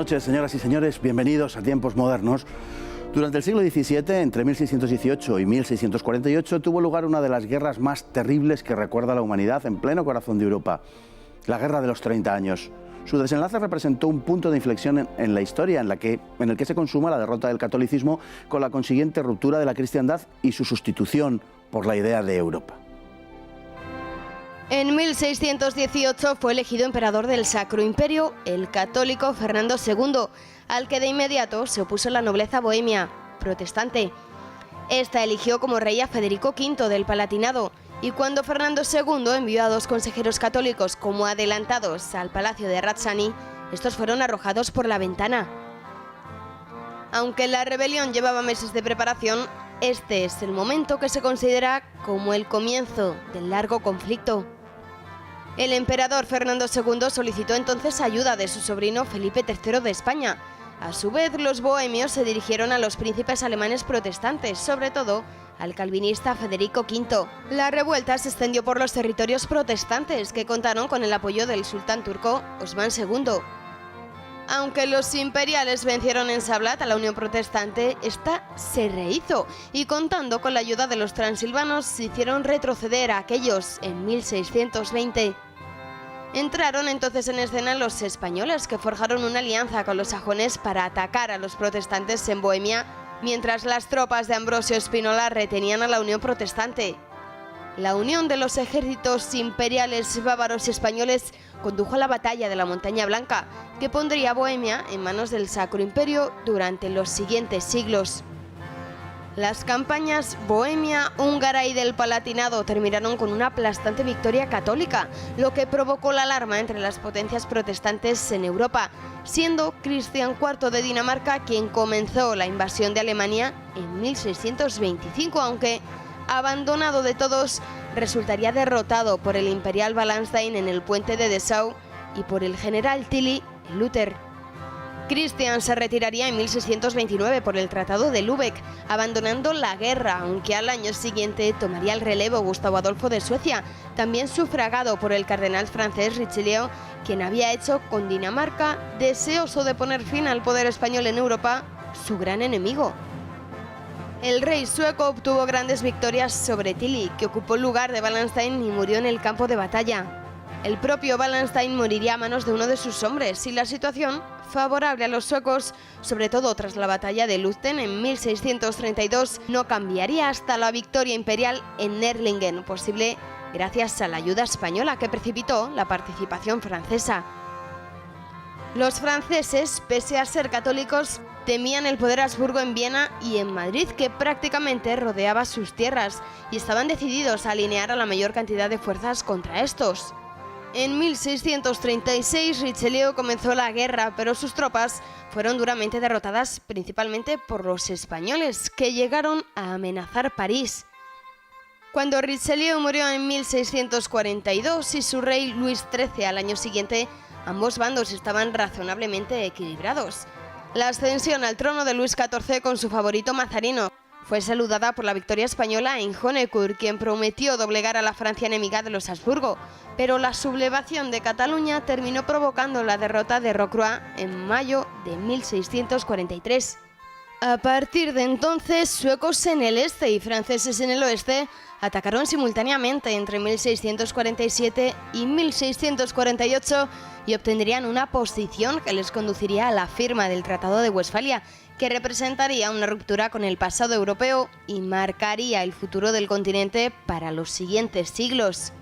noches, señoras y señores. Bienvenidos a Tiempos Modernos. Durante el siglo XVII, entre 1618 y 1648, tuvo lugar una de las guerras más terribles que recuerda la humanidad en pleno corazón de Europa. La Guerra de los 30 años. Su desenlace representó un punto de inflexión en la historia en el que se consuma la derrota del catolicismo con la consiguiente ruptura de la cristiandad y su sustitución por la idea de Europa. En 1618 fue elegido emperador del Sacro Imperio el católico Fernando II, al que de inmediato se opuso la nobleza bohemia, protestante. Esta eligió como rey a Federico V del Palatinado, y cuando Fernando II envió a dos consejeros católicos como adelantados al palacio de Razzani, estos fueron arrojados por la ventana. Aunque la rebelión llevaba meses de preparación, este es el momento que se considera como el comienzo del largo conflicto. El emperador Fernando II solicitó entonces ayuda de su sobrino Felipe III de España. A su vez, los bohemios se dirigieron a los príncipes alemanes protestantes, sobre todo al calvinista Federico V. La revuelta se extendió por los territorios protestantes, que contaron con el apoyo del sultán turco Osman II. Aunque los imperiales vencieron en Sablat a la Unión Protestante, esta se rehizo y, contando con la ayuda de los transilvanos, se hicieron retroceder a aquellos en 1620. Entraron entonces en escena los españoles, que forjaron una alianza con los sajones para atacar a los protestantes en Bohemia, mientras las tropas de Ambrosio Spínola retenían a la Unión Protestante. La unión de los ejércitos imperiales bávaros y españoles condujo a la batalla de la Montaña Blanca, que pondría Bohemia en manos del Sacro Imperio durante los siguientes siglos. Las campañas bohemia, húngara y del Palatinado terminaron con una aplastante victoria católica, lo que provocó la alarma entre las potencias protestantes en Europa, siendo Cristian IV de Dinamarca quien comenzó la invasión de Alemania en 1625, aunque, abandonado de todos, resultaría derrotado por el imperial Wallenstein en el puente de Dessau y por el general Tilly en Luther. Cristian se retiraría en 1629 por el Tratado de Lübeck, abandonando la guerra, aunque al año siguiente tomaría el relevo Gustavo Adolfo de Suecia, también sufragado por el cardenal francés Richelieu, quien había hecho con Dinamarca, deseoso de poner fin al poder español en Europa, su gran enemigo. El rey sueco obtuvo grandes victorias sobre Tilly, que ocupó el lugar de Wallenstein y murió en el campo de batalla. El propio Wallenstein moriría a manos de uno de sus hombres y la situación, favorable a los suecos, sobre todo tras la batalla de Lützen en 1632, no cambiaría hasta la victoria imperial en Nerlingen, posible gracias a la ayuda española que precipitó la participación francesa. Los franceses, pese a ser católicos, temían el poder Habsburgo en Viena y en Madrid, que prácticamente rodeaba sus tierras, y estaban decididos a alinear a la mayor cantidad de fuerzas contra estos. En 1636 Richelieu comenzó la guerra, pero sus tropas fueron duramente derrotadas principalmente por los españoles, que llegaron a amenazar París. Cuando Richelieu murió en 1642 y su rey Luis XIII al año siguiente, ambos bandos estaban razonablemente equilibrados. La ascensión al trono de Luis XIV con su favorito Mazarino fue saludada por la victoria española en Honecourt, quien prometió doblegar a la Francia enemiga de los Habsburgo, pero la sublevación de Cataluña terminó provocando la derrota de Rocroi en mayo de 1643. A partir de entonces, suecos en el este y franceses en el oeste atacaron simultáneamente entre 1647 y 1648 y obtendrían una posición que les conduciría a la firma del Tratado de Westfalia, que representaría una ruptura con el pasado europeo y marcaría el futuro del continente para los siguientes siglos.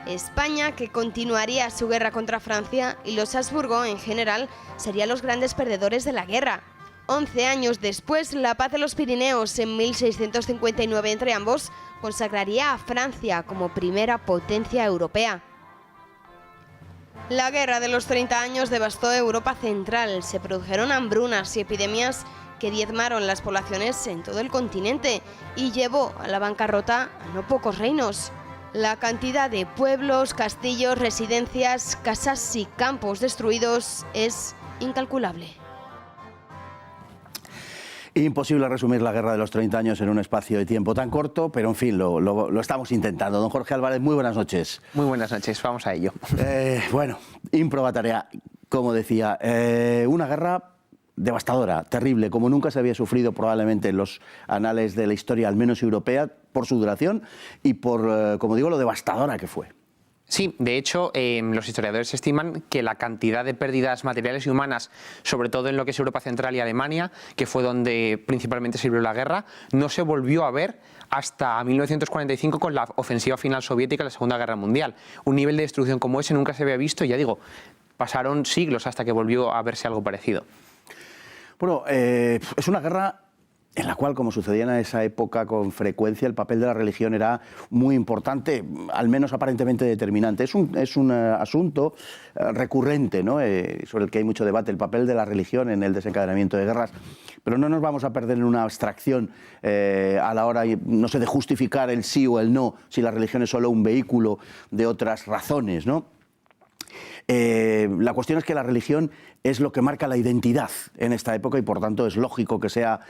España, que continuaría su guerra contra Francia, y los Habsburgo, en general, serían los grandes perdedores de la guerra. 11 años después, la paz de los Pirineos, en 1659 entre ambos, consagraría a Francia como primera potencia europea. La guerra de los 30 años devastó Europa central, se produjeron hambrunas y epidemias que diezmaron las poblaciones en todo el continente y llevó a la bancarrota a no pocos reinos. La cantidad de pueblos, castillos, residencias, casas y campos destruidos es incalculable. Imposible resumir la guerra de los 30 años en un espacio de tiempo tan corto, pero en fin, lo estamos intentando. Don Jorge Álvarez, muy buenas noches. Muy buenas noches, vamos a ello. Bueno, ímproba tarea. como decía, una guerra devastadora, terrible, como nunca se había sufrido probablemente en los anales de la historia, al menos europea, por su duración y por, como digo, lo devastadora que fue. Sí, de hecho, los historiadores estiman que la cantidad de pérdidas materiales y humanas, sobre todo en lo que es Europa Central y Alemania, que fue donde principalmente sirvió la guerra, no se volvió a ver hasta 1945 con la ofensiva final soviética en la Segunda Guerra Mundial. Un nivel de destrucción como ese nunca se había visto y, ya digo, pasaron siglos hasta que volvió a verse algo parecido. Bueno, es una guerra en la cual, como sucedía en esa época con frecuencia, el papel de la religión era muy importante, al menos aparentemente determinante. Es un asunto recurrente, ¿no? Sobre el que hay mucho debate, el papel de la religión en el desencadenamiento de guerras. Pero no nos vamos a perder en una abstracción a la hora, no sé, de justificar el sí o el no, si la religión es solo un vehículo de otras razones, ¿no? La cuestión es que la religión es lo que marca la identidad en esta época y por tanto es lógico que sea,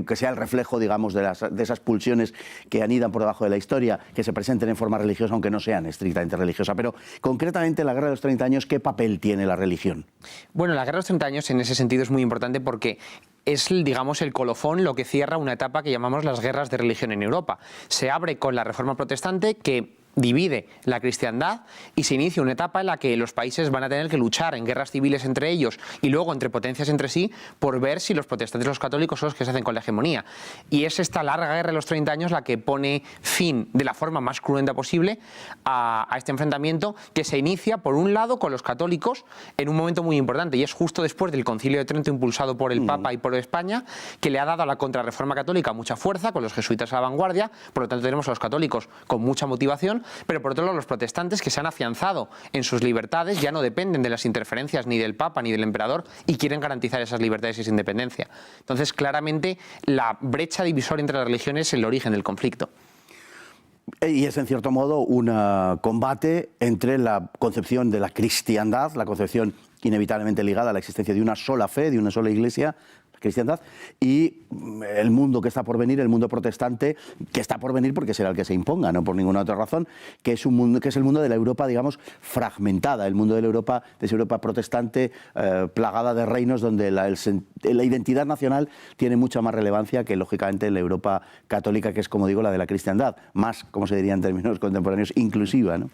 que sea el reflejo, digamos, de esas pulsiones que anidan por debajo de la historia, que se presenten en forma religiosa aunque no sean estrictamente religiosas. Pero concretamente la Guerra de los 30 años, ¿qué papel tiene la religión? Bueno, la Guerra de los 30 años en ese sentido es muy importante porque es, digamos, el colofón, lo que cierra una etapa que llamamos las guerras de religión en Europa. Se abre con la Reforma Protestante, que divide la cristiandad, y se inicia una etapa en la que los países van a tener que luchar en guerras civiles entre ellos y luego entre potencias entre sí por ver si los protestantes y los católicos son los que se hacen con la hegemonía. Y es esta larga guerra de los 30 años la que pone fin de la forma más cruenta posible a este enfrentamiento, que se inicia por un lado con los católicos en un momento muy importante, y es justo después del Concilio de Trento impulsado por el Papa y por España, que le ha dado a la contrarreforma católica mucha fuerza, con los jesuitas a la vanguardia. Por lo tanto tenemos a los católicos con mucha motivación, pero por otro lado los protestantes, que se han afianzado en sus libertades, ya no dependen de las interferencias ni del Papa ni del Emperador y quieren garantizar esas libertades y esa independencia. Entonces, claramente, la brecha divisoria entre las religiones es el origen del conflicto. Y es, en cierto modo, un combate entre la concepción de la cristiandad, la concepción inevitablemente ligada a la existencia de una sola fe, de una sola iglesia, cristiandad, y el mundo que está por venir, el mundo protestante, que está por venir porque será el que se imponga, no por ninguna otra razón, que es un mundo, que es el mundo de la Europa, digamos, fragmentada, el mundo de esa Europa protestante plagada de reinos donde la identidad nacional tiene mucha más relevancia que, lógicamente, la Europa católica, que es, como digo, la de la cristiandad, más, como se diría en términos contemporáneos, inclusiva, ¿no?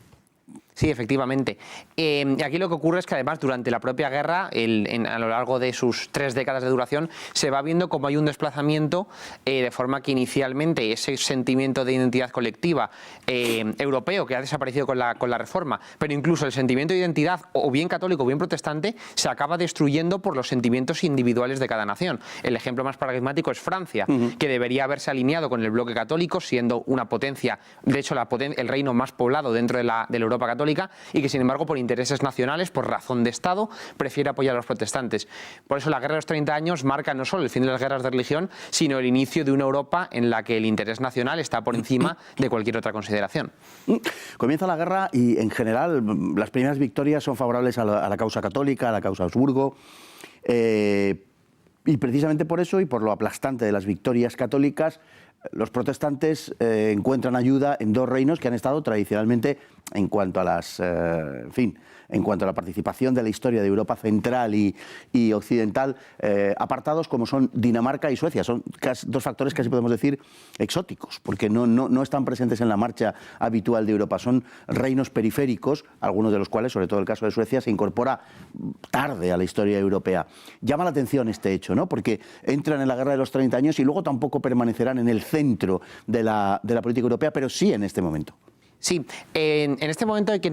Sí, efectivamente. Y aquí lo que ocurre es que además durante la propia guerra, a lo largo de sus 3 décadas de duración, se va viendo cómo hay un desplazamiento de forma que inicialmente ese sentimiento de identidad colectiva europeo que ha desaparecido con la reforma, pero incluso el sentimiento de identidad o bien católico o bien protestante se acaba destruyendo por los sentimientos individuales de cada nación. El ejemplo más paradigmático es Francia, que debería haberse alineado con el bloque católico, siendo una potencia, de hecho el reino más poblado dentro de la Europa católica, y que sin embargo por intereses nacionales, por razón de Estado, prefiere apoyar a los protestantes. Por eso la Guerra de los 30 años marca no solo el fin de las guerras de religión, sino el inicio de una Europa en la que el interés nacional está por encima de cualquier otra consideración. Comienza la guerra y en general las primeras victorias son favorables a la causa católica, a la causa Habsburgo, y precisamente por eso y por lo aplastante de las victorias católicas, los protestantes encuentran ayuda en 2 reinos que han estado tradicionalmente, en cuanto a en cuanto a la participación de la historia de Europa central y occidental, apartados, como son Dinamarca y Suecia. Son 2 factores casi podemos decir exóticos, porque no están presentes en la marcha habitual de Europa. Son reinos periféricos, algunos de los cuales, sobre todo el caso de Suecia, se incorpora tarde a la historia europea. Llama la atención este hecho, ¿no? Porque entran en la Guerra de los 30 años y luego tampoco permanecerán en el centro de la política europea, pero sí en este momento. Sí, en este momento hay que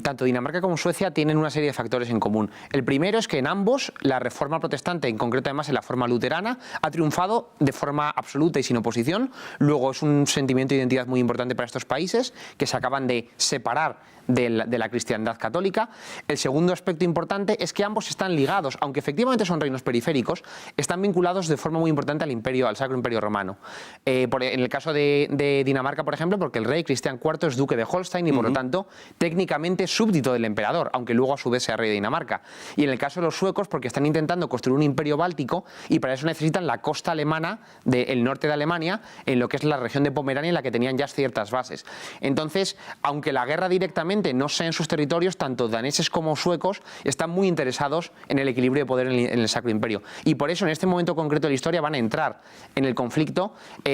tanto Dinamarca como Suecia tienen una serie de factores en común. El primero es que en ambos la reforma protestante, en concreto además en la forma luterana, ha triunfado de forma absoluta y sin oposición. Luego es un sentimiento de identidad muy importante para estos países que se acaban de separar de la cristiandad católica. El segundo aspecto importante es que ambos están ligados, aunque efectivamente son reinos periféricos, están vinculados de forma muy importante al Sacro Imperio Romano. En el caso de Dinamarca, por ejemplo, porque el rey Cristian IV es duque de Holstein y por lo tanto técnicamente súbdito del emperador, aunque luego a su vez sea rey de Dinamarca. Y en el caso de los suecos, porque están intentando construir un imperio báltico y para eso necesitan la costa alemana del norte de Alemania, en lo que es la región de Pomerania, en la que tenían ya ciertas bases. Entonces, aunque la guerra directamente probablemente no sea en sus territorios, tanto daneses como suecos están muy interesados en el equilibrio de poder en el Sacro Imperio. Y por eso en este momento concreto de la historia van a entrar en el conflicto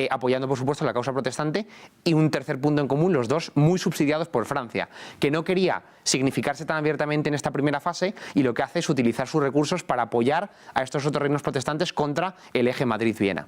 apoyando por supuesto la causa protestante, y un tercer punto en común, los dos muy subsidiados por Francia, que no quería significarse tan abiertamente en esta primera fase y lo que hace es utilizar sus recursos para apoyar a estos otros reinos protestantes contra el eje Madrid-Viena.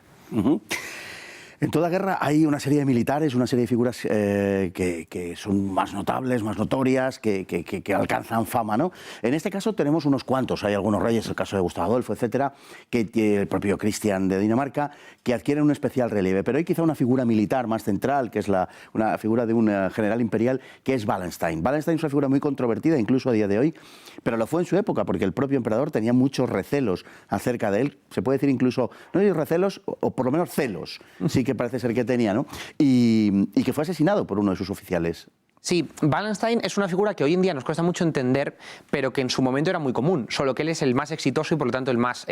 En toda guerra hay una serie de militares, una serie de figuras que son más notables, más notorias, que alcanzan fama, ¿no? En este caso tenemos unos cuantos, hay algunos reyes, el caso de Gustavo Adolfo, etcétera, que el propio Cristian de Dinamarca, que adquieren un especial relieve. Pero hay quizá una figura militar más central, que es una figura de un general imperial, que es Wallenstein. Wallenstein es una figura muy controvertida, incluso a día de hoy, pero lo fue en su época, porque el propio emperador tenía muchos recelos acerca de él. Se puede decir incluso, no hay recelos, o por lo menos celos, sí que parece ser que tenía, ¿no? Y que fue asesinado por uno de sus oficiales. Sí, Wallenstein es una figura que hoy en día nos cuesta mucho entender, pero que en su momento era muy común, solo que él es el más exitoso y por lo tanto el más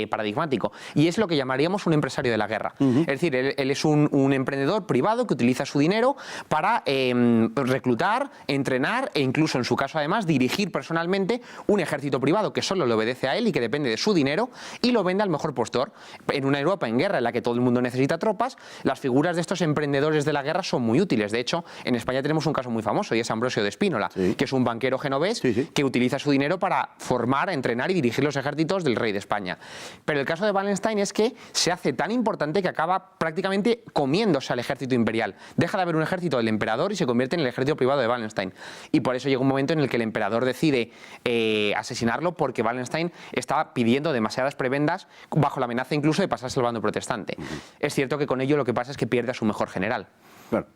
paradigmático. Y es lo que llamaríamos un empresario de la guerra. Es decir, él es un emprendedor privado que utiliza su dinero para reclutar, entrenar e incluso en su caso además dirigir personalmente un ejército privado que solo le obedece a él y que depende de su dinero y lo vende al mejor postor. En una Europa en guerra en la que todo el mundo necesita tropas, las figuras de estos emprendedores de la guerra son muy útiles. De hecho, en España tenemos un caso muy famoso y es Ambrosio de Spínola, que es un banquero genovés que utiliza su dinero para formar, entrenar y dirigir los ejércitos del rey de España. Pero el caso de Wallenstein es que se hace tan importante que acaba prácticamente comiéndose al ejército imperial. Deja de haber un ejército del emperador y se convierte en el ejército privado de Wallenstein. Y por eso llega un momento en el que el emperador decide asesinarlo, porque Wallenstein está pidiendo demasiadas prebendas bajo la amenaza incluso de pasarse al bando protestante. Es cierto que con ello lo que pasa es que pierde a su mejor general. Claro.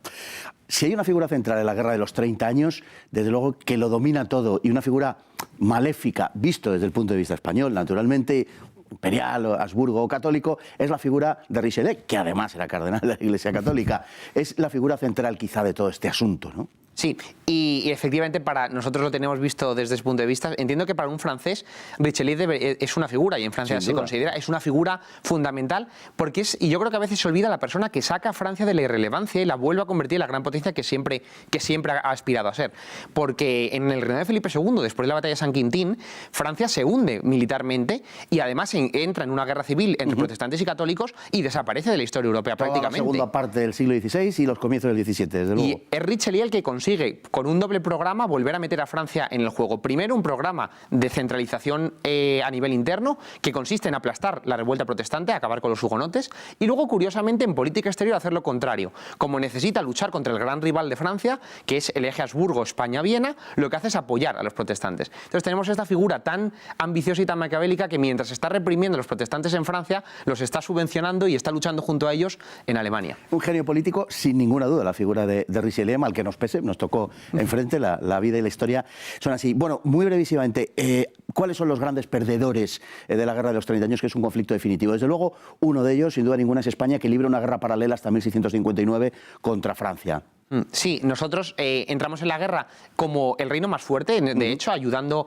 Si hay una figura central en la Guerra de los 30 años, desde luego que lo domina todo, y una figura maléfica, visto desde el punto de vista español, naturalmente, imperial, Habsburgo o católico, es la figura de Richelieu, que además era cardenal de la Iglesia Católica. Es la figura central quizá de todo este asunto, ¿no? Sí, y efectivamente para nosotros lo tenemos visto desde ese punto de vista. Entiendo que para un francés Richelieu es una figura, y en Francia se considera, es una figura fundamental, porque y yo creo que a veces se olvida la persona que saca a Francia de la irrelevancia y la vuelve a convertir en la gran potencia que siempre ha aspirado a ser. Porque en el reinado de Felipe II, después de la batalla de San Quintín, Francia se hunde militarmente y además entra en una guerra civil entre protestantes y católicos y desaparece de la historia europea prácticamente. La segunda parte del siglo XVI y los comienzos del XVII, desde luego. Y es Richelieu el que consigue con un doble programa volver a meter a Francia en el juego. Primero, un programa de centralización a nivel interno que consiste en aplastar la revuelta protestante, acabar con los hugonotes, y luego, curiosamente, en política exterior hacer lo contrario. Como necesita luchar contra el gran rival de Francia, que es el eje Habsburgo-España-Viena, lo que hace es apoyar a los protestantes. Entonces tenemos esta figura tan ambiciosa y tan maquiavélica que mientras está reprimiendo a los protestantes en Francia, los está subvencionando y está luchando junto a ellos en Alemania. Un genio político, sin ninguna duda, la figura de Richelieu, mal que nos pese, nos tocó enfrente, la vida y la historia son así. Bueno, muy brevísimamente, ¿cuáles son los grandes perdedores de la Guerra de los 30 años, que es un conflicto definitivo? Desde luego, uno de ellos, sin duda ninguna, es España, que libra una guerra paralela hasta 1659 contra Francia. Sí, nosotros entramos en la guerra como el reino más fuerte, de hecho, ayudando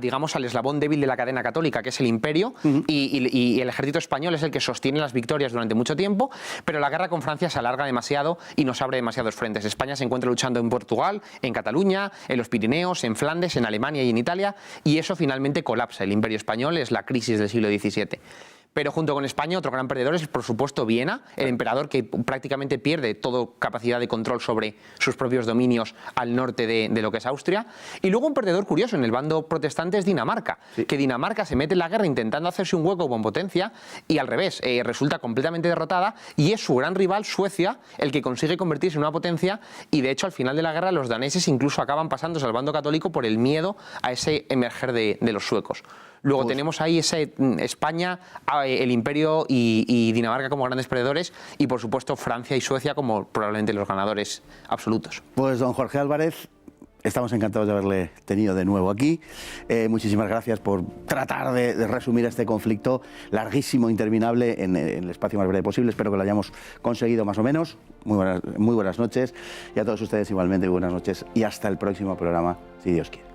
digamos, al eslabón débil de la cadena católica, que es el imperio, y el ejército español es el que sostiene las victorias durante mucho tiempo, pero la guerra con Francia se alarga demasiado y nos abre demasiados frentes. España se encuentra luchando en Portugal, en Cataluña, en los Pirineos, en Flandes, en Alemania y en Italia, y eso finalmente colapsa. El imperio español es la crisis del siglo XVII. Pero junto con España, otro gran perdedor es, por supuesto, Viena, el emperador que prácticamente pierde toda capacidad de control sobre sus propios dominios al norte de lo que es Austria. Y luego un perdedor curioso en el bando protestante es Dinamarca, que Dinamarca se mete en la guerra intentando hacerse un hueco con potencia y al revés, resulta completamente derrotada, y es su gran rival, Suecia, el que consigue convertirse en una potencia, y de hecho al final de la guerra los daneses incluso acaban pasándose al bando católico por el miedo a ese emerger de los suecos. Luego tenemos ahí España, el Imperio y Dinamarca como grandes perdedores, y por supuesto Francia y Suecia como probablemente los ganadores absolutos. Pues don Jorge Álvarez, estamos encantados de haberle tenido de nuevo aquí. Muchísimas gracias por tratar de resumir este conflicto larguísimo, interminable, en el espacio más breve posible. Espero que lo hayamos conseguido más o menos. Muy buenas noches, y a todos ustedes igualmente buenas noches, y hasta el próximo programa, si Dios quiere.